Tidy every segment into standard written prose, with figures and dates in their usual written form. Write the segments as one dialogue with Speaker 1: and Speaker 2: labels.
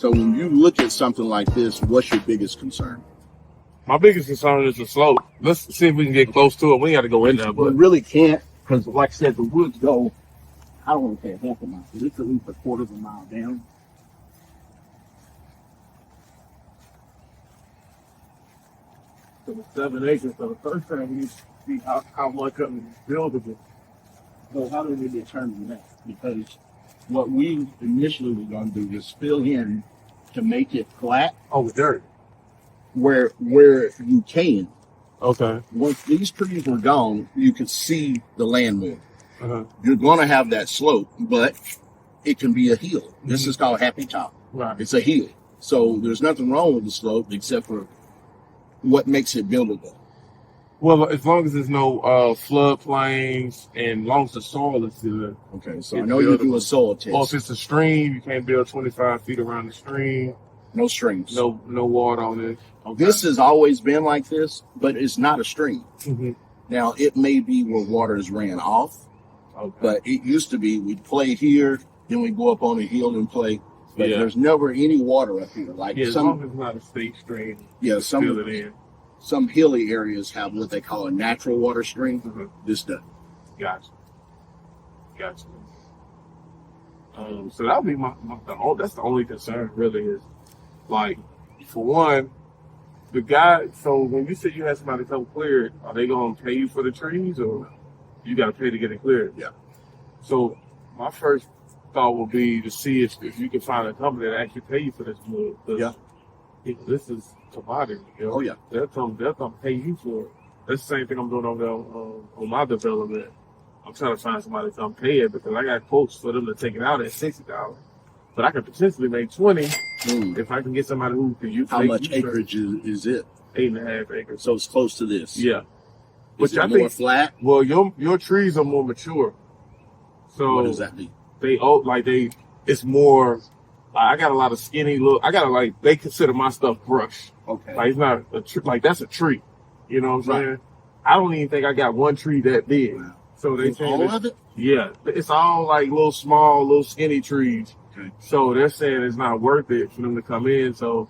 Speaker 1: So when you look at something like this, what's your biggest concern?
Speaker 2: My biggest concern is the slope. Let's see if we can get close to it. We got to go in there,
Speaker 1: We
Speaker 2: but
Speaker 1: really can't, because like I said, the woods go, I don't want to say half a mile, but it's at least a quarter of a mile down.
Speaker 2: so it's 7 acres. So the first thing we need to see how much of it is buildable.
Speaker 1: So how do we determine that? Because what we initially were going to do is fill in to make it flat
Speaker 2: Oh, with dirt.
Speaker 1: where you can.
Speaker 2: Okay.
Speaker 1: Once these trees were gone, you could see the land move.
Speaker 2: Uh-huh.
Speaker 1: You're going to have that slope, but it can be a hill. This is called Happy Top.
Speaker 2: Right.
Speaker 1: It's a hill. So there's nothing wrong with the slope except for what makes it buildable.
Speaker 2: Well, as long as there's no floodplains and as long as the soil is good.
Speaker 1: Okay, so
Speaker 2: It's
Speaker 1: I know you do
Speaker 2: buildable.
Speaker 1: a soil
Speaker 2: Or if
Speaker 1: test.
Speaker 2: it's a stream, you can't build 25 feet around the stream.
Speaker 1: No streams.
Speaker 2: No water on it. Okay.
Speaker 1: This has always been like this, but it's not a stream.
Speaker 2: Mm-hmm.
Speaker 1: Now, it may be where water is ran off,
Speaker 2: Okay.
Speaker 1: but it used to be we'd play here, then we'd go up on a hill and play. But
Speaker 2: Yeah.
Speaker 1: there's never any water up here. Like
Speaker 2: Yeah, as long as it's not a state stream,
Speaker 1: yeah,
Speaker 2: fill it in.
Speaker 1: some hilly areas have what they call a natural water stream.
Speaker 2: Mhm.
Speaker 1: This doesn't.
Speaker 2: Gotcha. So that would be that's the only concern really is, like, for one, the guy, so when you said you had somebody come clear it, are they going to pay you for the trees or you got to pay to get it cleared?
Speaker 1: Yeah.
Speaker 2: So my first thought would be to see if you can find a company that actually pay you for this wood. 'Cause
Speaker 1: Yeah.
Speaker 2: This is commodity. You know?
Speaker 1: Oh, yeah.
Speaker 2: They'll come pay you for it. That's the same thing I'm doing over there on my development. I'm trying to find somebody to come pay it because I got quotes for them to take it out at $60. But I could potentially make 20 if I can get somebody who can use.
Speaker 1: How much acreage is it?
Speaker 2: 8.5 acres.
Speaker 1: So it's close to this.
Speaker 2: Yeah.
Speaker 1: Is
Speaker 2: Which
Speaker 1: it
Speaker 2: I
Speaker 1: more
Speaker 2: think,
Speaker 1: flat?
Speaker 2: well, your trees are more mature. So
Speaker 1: What does that mean?
Speaker 2: it's more, I got a lot of skinny they consider my stuff brush.
Speaker 1: Okay.
Speaker 2: Like it's not a tree, like that's a tree. You know what I'm
Speaker 1: Right.
Speaker 2: saying? I don't even think I got one tree that big.
Speaker 1: Wow.
Speaker 2: So they
Speaker 1: Is
Speaker 2: saying
Speaker 1: all
Speaker 2: it's-
Speaker 1: of it?
Speaker 2: yeah, it's all like little skinny trees.
Speaker 1: Okay.
Speaker 2: So they're saying it's not worth it for them to come in. So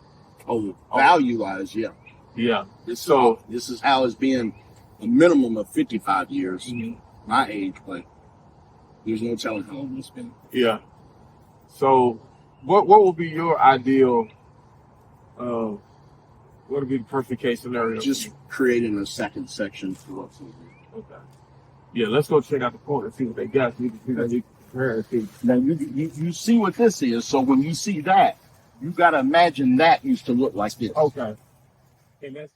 Speaker 1: Oh, value-wise, yeah.
Speaker 2: yeah.
Speaker 1: So this is how it's been a minimum of 55 years,
Speaker 2: Mhm.
Speaker 1: my age, but there's no telling how long it's been.
Speaker 2: Yeah. So what would be your ideal? What would be the perfect case scenario?
Speaker 1: Just creating a second section for what's in here.
Speaker 2: Okay. Yeah, let's go check out the corner and see what they got. So you can see that you can compare and see.
Speaker 1: Now you see what this is. So when you see that, you got to imagine that used to look like this.
Speaker 2: Okay. And that's